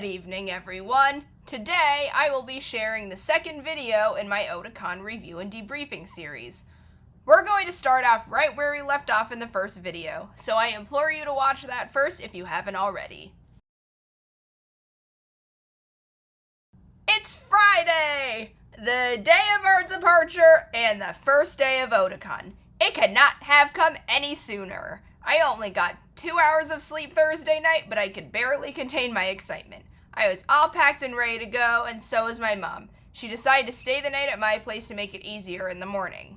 Good evening, everyone. Today, I will be sharing the second video in my Otakon review and debriefing series. We're going to start off right where we left off in the first video, so I implore you to watch that first if you haven't already. It's Friday! The day of our departure and the first day of Otakon. It could not have come any sooner. I only got 2 hours of sleep Thursday night, but I could barely contain my excitement. I was all packed and ready to go, and so was my mom. She decided to stay the night at my place to make it easier in the morning.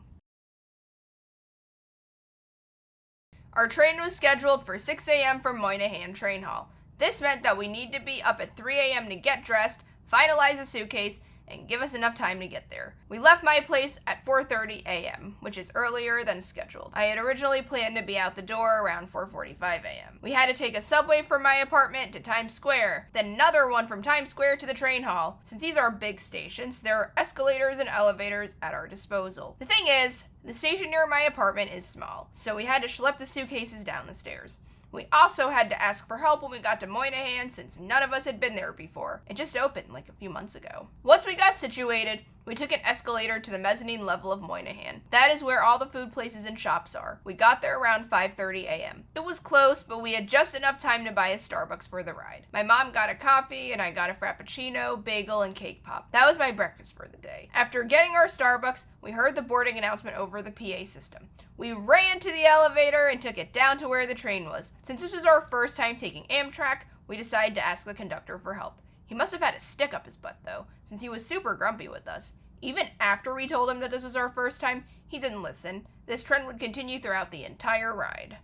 Our train was scheduled for 6 a.m. from Moynihan Train Hall. This meant that we needed to be up at 3 a.m. to get dressed, finalize a suitcase, and give us enough time to get there. We left my place at 4:30 a.m., which is earlier than scheduled. I had originally planned to be out the door around 4:45 a.m. We had to take a subway from my apartment to Times Square, then another one from Times Square to the train hall. Since these are big stations, there are escalators and elevators at our disposal. The thing is, the station near my apartment is small, so we had to schlep the suitcases down the stairs. We also had to ask for help when we got to Moynihan since none of us had been there before. It just opened like a few months ago. Once we got situated, we took an escalator to the mezzanine level of Moynihan. That is where all the food places and shops are. We got there around 5:30 a.m. It was close, but we had just enough time to buy a Starbucks for the ride. My mom got a coffee and I got a Frappuccino, bagel, and cake pop. That was my breakfast for the day. After getting our Starbucks, we heard the boarding announcement over the PA system. We ran to the elevator and took it down to where the train was. Since this was our first time taking Amtrak, we decided to ask the conductor for help. He must have had a stick up his butt though, since he was super grumpy with us. Even after we told him that this was our first time, he didn't listen. This trend would continue throughout the entire ride.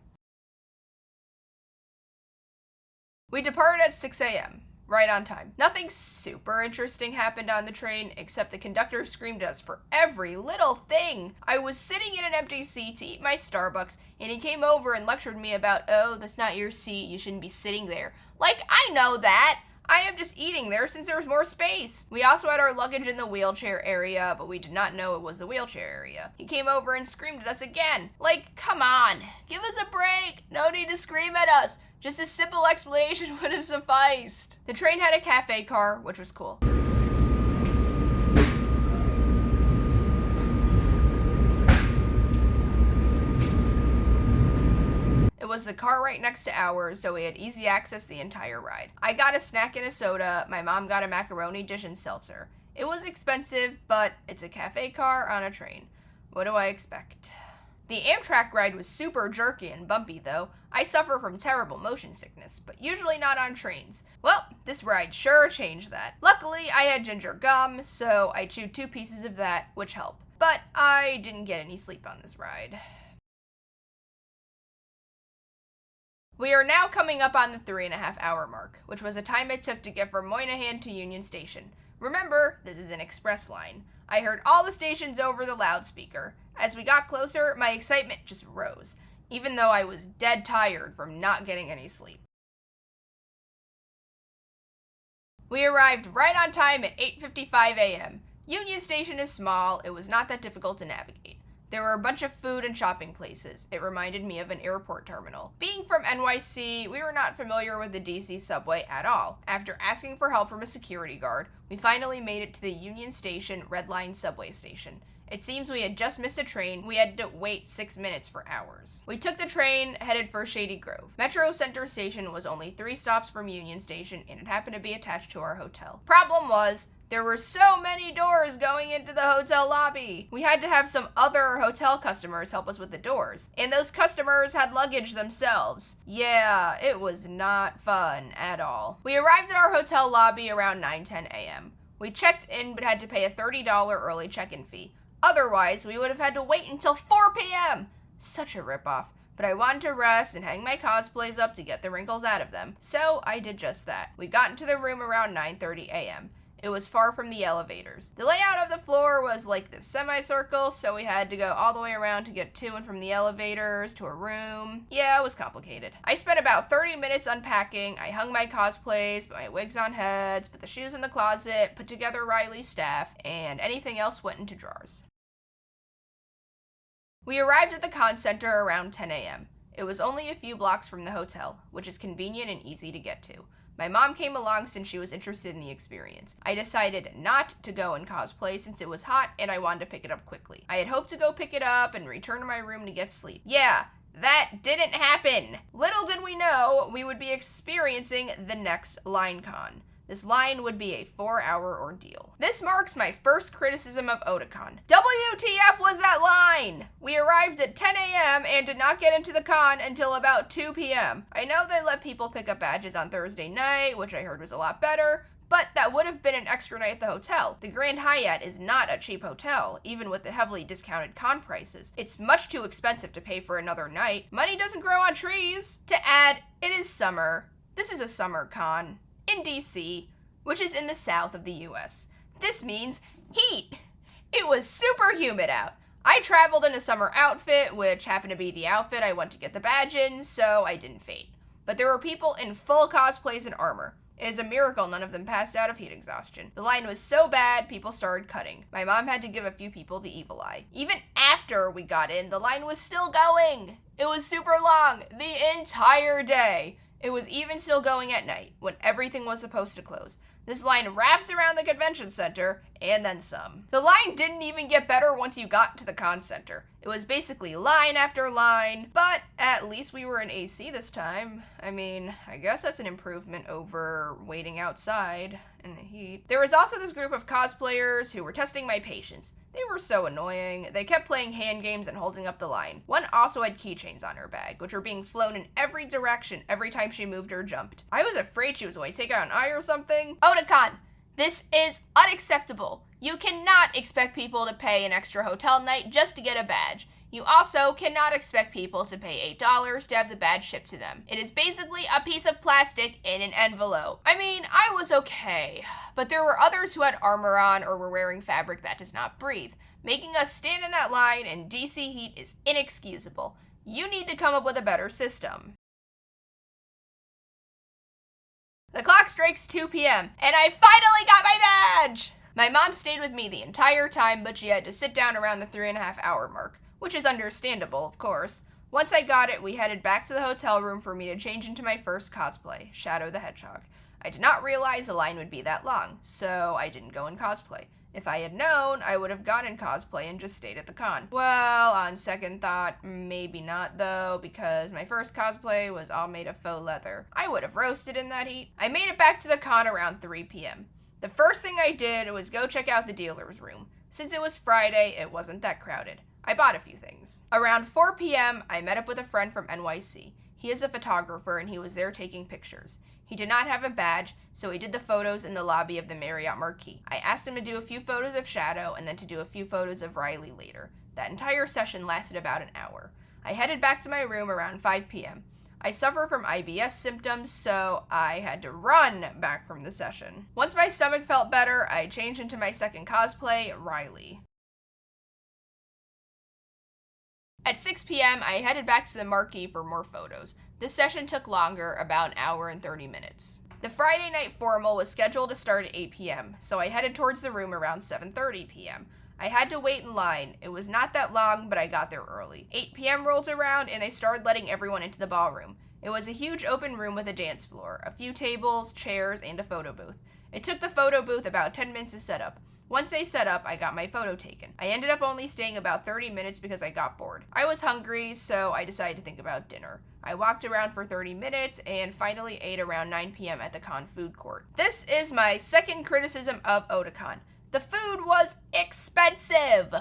We departed at 6 a.m., right on time. Nothing super interesting happened on the train, except the conductor screamed at us for every little thing. I was sitting in an empty seat to eat my Starbucks, and he came over and lectured me about, oh, that's not your seat, you shouldn't be sitting there. Like, I know that! I am just eating there since there was more space. We also had our luggage in the wheelchair area, but we did not know it was the wheelchair area. He came over and screamed at us again. Like, come on, give us a break. No need to scream at us. Just a simple explanation would have sufficed. The train had a cafe car, which was cool. It was the car right next to ours, so we had easy access the entire ride. I got a snack and a soda, my mom got a macaroni dish and seltzer. It was expensive, but it's a cafe car on a train. What do I expect? The Amtrak ride was super jerky and bumpy though. I suffer from terrible motion sickness, but usually not on trains. Well, this ride sure changed that. Luckily, I had ginger gum, so I chewed 2 pieces of that, which helped. But I didn't get any sleep on this ride. We are now coming up on the 3.5-hour mark, which was a time it took to get from Moynihan to Union Station. Remember, this is an express line. I heard all the stations over the loudspeaker. As we got closer, my excitement just rose, even though I was dead tired from not getting any sleep. We arrived right on time at 8:55 a.m. Union Station is small, it was not that difficult to navigate. There were a bunch of food and shopping places. It reminded me of an airport terminal. Being from NYC, we were not familiar with the DC subway at all. After asking for help from a security guard, we finally made it to the Union Station Red Line subway station. It seems we had just missed a train. We had to wait 6 minutes for hours. We took the train, headed for Shady Grove. Metro Center Station was only 3 stops from Union Station, and it happened to be attached to our hotel. Problem was, there were so many doors going into the hotel lobby. We had to have some other hotel customers help us with the doors. And those customers had luggage themselves. Yeah, it was not fun at all. We arrived at our hotel lobby around 9:10 a.m. We checked in but had to pay a $30 early check-in fee. Otherwise, we would have had to wait until 4 p.m. Such a ripoff. But I wanted to rest and hang my cosplays up to get the wrinkles out of them. So I did just that. We got into the room around 9:30 a.m. It was far from the elevators. The layout of the floor was like this semicircle, so we had to go all the way around to get to and from the elevators to a room. Yeah, it was complicated. I spent about 30 minutes unpacking. I hung my cosplays, put my wigs on heads, put the shoes in the closet, put together Riley's staff, and anything else went into drawers. We arrived at the con center around 10 a.m. It was only a few blocks from the hotel, which is convenient and easy to get to. My mom came along since she was interested in the experience. I decided not to go in cosplay since it was hot and I wanted to pick it up quickly. I had hoped to go pick it up and return to my room to get sleep. Yeah, that didn't happen. Little did we know we would be experiencing the next Linecon. This line would be a 4-hour ordeal. This marks my first criticism of Otakon. WTF was that line? We arrived at 10 a.m. and did not get into the con until about 2 p.m. I know they let people pick up badges on Thursday night, which I heard was a lot better, but that would have been an extra night at the hotel. The Grand Hyatt is not a cheap hotel, even with the heavily discounted con prices. It's much too expensive to pay for another night. Money doesn't grow on trees. To add, it is summer. This is a summer con in DC, which is in the south of the US. This means heat. It was super humid out. I traveled in a summer outfit, which happened to be the outfit I went to get the badge in, so I didn't faint. But there were people in full cosplays and armor. It is a miracle none of them passed out of heat exhaustion. The line was so bad, people started cutting. My mom had to give a few people the evil eye. Even after we got in, the line was still going. It was super long, the entire day. It was even still going at night, when everything was supposed to close. This line wrapped around the convention center, and then some. The line didn't even get better once you got to the con center. It was basically line after line, but at least we were in AC this time. I mean, I guess that's an improvement over waiting outside in the heat. There was also this group of cosplayers who were testing my patience. They were so annoying. They kept playing hand games and holding up the line. One also had keychains on her bag, which were being flown in every direction every time she moved or jumped. I was afraid she was going to take out an eye or something. Otakon, this is unacceptable. You cannot expect people to pay an extra hotel night just to get a badge. You also cannot expect people to pay $8 to have the badge shipped to them. It is basically a piece of plastic in an envelope. I mean, I was okay, but there were others who had armor on or were wearing fabric that does not breathe. Making us stand in that line in DC heat is inexcusable. You need to come up with a better system. The clock strikes 2 p.m., and I finally got my badge! My mom stayed with me the entire time, but she had to sit down around the 3.5-hour mark, which is understandable, of course. Once I got it, we headed back to the hotel room for me to change into my first cosplay, Shadow the Hedgehog. I did not realize the line would be that long, so I didn't go in cosplay. If I had known, I would have gone in cosplay and just stayed at the con. Well, on second thought, maybe not though, because my first cosplay was all made of faux leather. I would have roasted in that heat. I made it back to the con around 3 p.m. The first thing I did was go check out the dealer's room. Since it was Friday, it wasn't that crowded. I bought a few things. Around 4 p.m., I met up with a friend from NYC. He is a photographer and he was there taking pictures. He did not have a badge, so he did the photos in the lobby of the Marriott Marquis. I asked him to do a few photos of Shadow and then to do a few photos of Riley later. That entire session lasted about an hour. I headed back to my room around 5 p.m. I suffer from IBS symptoms, so I had to run back from the session. Once my stomach felt better, I changed into my second cosplay, Riley. At 6 p.m., I headed back to the Marquee for more photos. This session took longer, about an hour and 30 minutes. The Friday night formal was scheduled to start at 8 p.m., so I headed towards the room around 7:30 p.m. I had to wait in line. It was not that long, but I got there early. 8 p.m. rolled around, and they started letting everyone into the ballroom. It was a huge open room with a dance floor, a few tables, chairs, and a photo booth. It took the photo booth about 10 minutes to set up. Once they set up, I got my photo taken. I ended up only staying about 30 minutes because I got bored. I was hungry, so I decided to think about dinner. I walked around for 30 minutes and finally ate around 9 p.m. at the con food court. This is my second criticism of Otakon. The food was expensive.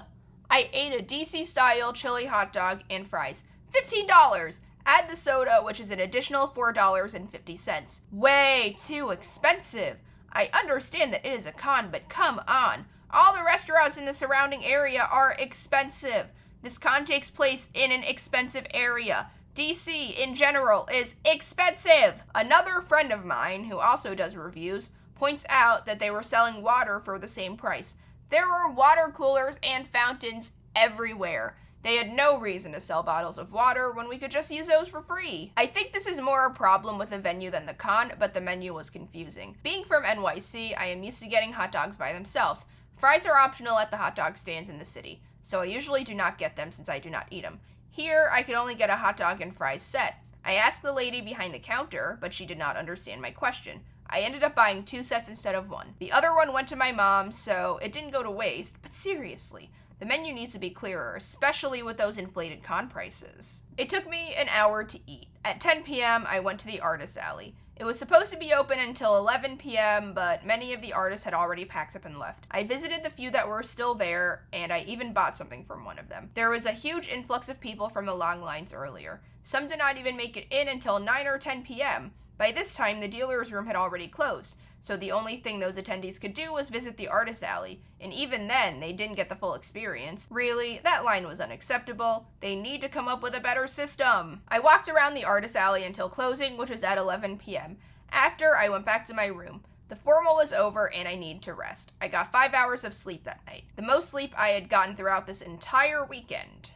I ate a DC-style chili hot dog and fries. $15. Add the soda, which is an additional $4.50. Way too expensive. I understand that it is a con, but come on. All the restaurants in the surrounding area are expensive. This con takes place in an expensive area. DC in general is expensive. Another friend of mine, who also does reviews, points out that they were selling water for the same price. There were water coolers and fountains everywhere. They had no reason to sell bottles of water when we could just use those for free. I think this is more a problem with the venue than the con, but the menu was confusing. Being from NYC, I am used to getting hot dogs by themselves. Fries are optional at the hot dog stands in the city, so I usually do not get them since I do not eat them. Here, I could only get a hot dog and fries set. I asked the lady behind the counter, but she did not understand my question. I ended up buying 2 sets instead of 1. The other one went to my mom, so it didn't go to waste, but seriously, the menu needs to be clearer, especially with those inflated con prices. It took me an hour to eat. At 10 p.m., I went to the artist alley. It was supposed to be open until 11 p.m., but many of the artists had already packed up and left. I visited the few that were still there, and I even bought something from one of them. There was a huge influx of people from the long lines earlier. Some did not even make it in until 9 or 10 p.m. By this time, the dealer's room had already closed, so the only thing those attendees could do was visit the artist alley, and even then, they didn't get the full experience. Really, that line was unacceptable. They need to come up with a better system. I walked around the artist alley until closing, which was at 11 p.m. After, I went back to my room. The formal was over and I needed to rest. I got 5 hours of sleep that night, the most sleep I had gotten throughout this entire weekend.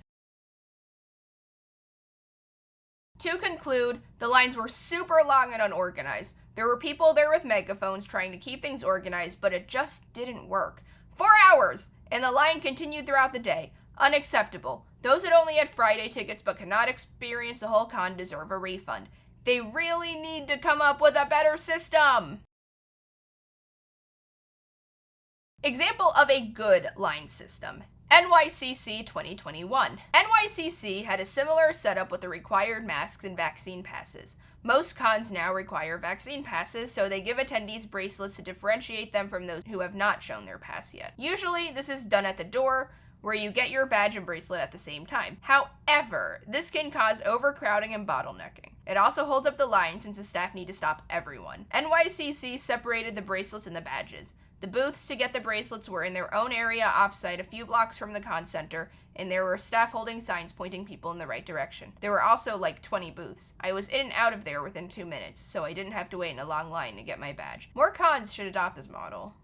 To conclude, the lines were super long and unorganized. There were people there with megaphones trying to keep things organized, but it just didn't work. 4 hours! And the line continued throughout the day. Unacceptable. Those that only had Friday tickets but could not experience the whole con deserve a refund. They really need to come up with a better system! Example of a good line system. NYCC 2021. NYCC had a similar setup with the required masks and vaccine passes. Most cons now require vaccine passes, so they give attendees bracelets to differentiate them from those who have not shown their pass yet. Usually, this is done at the door, where you get your badge and bracelet at the same time. However, this can cause overcrowding and bottlenecking. It also holds up the line since the staff need to stop everyone. NYCC separated the bracelets and the badges. The booths to get the bracelets were in their own area offsite a few blocks from the con center, and there were staff holding signs pointing people in the right direction. There were also like 20 booths. I was in and out of there within 2 minutes, so I didn't have to wait in a long line to get my badge. More cons should adopt this model.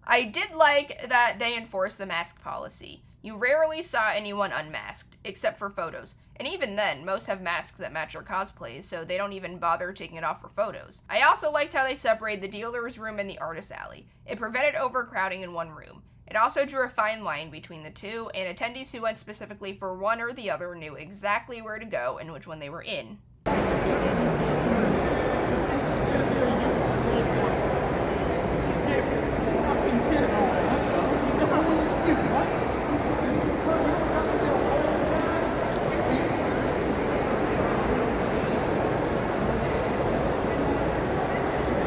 I did like that they enforced the mask policy. You rarely saw anyone unmasked, except for photos. And even then, most have masks that match their cosplays, so they don't even bother taking it off for photos. I also liked how they separated the dealer's room and the artist alley. It prevented overcrowding in one room. It also drew a fine line between the two, and attendees who went specifically for one or the other knew exactly where to go and which one they were in.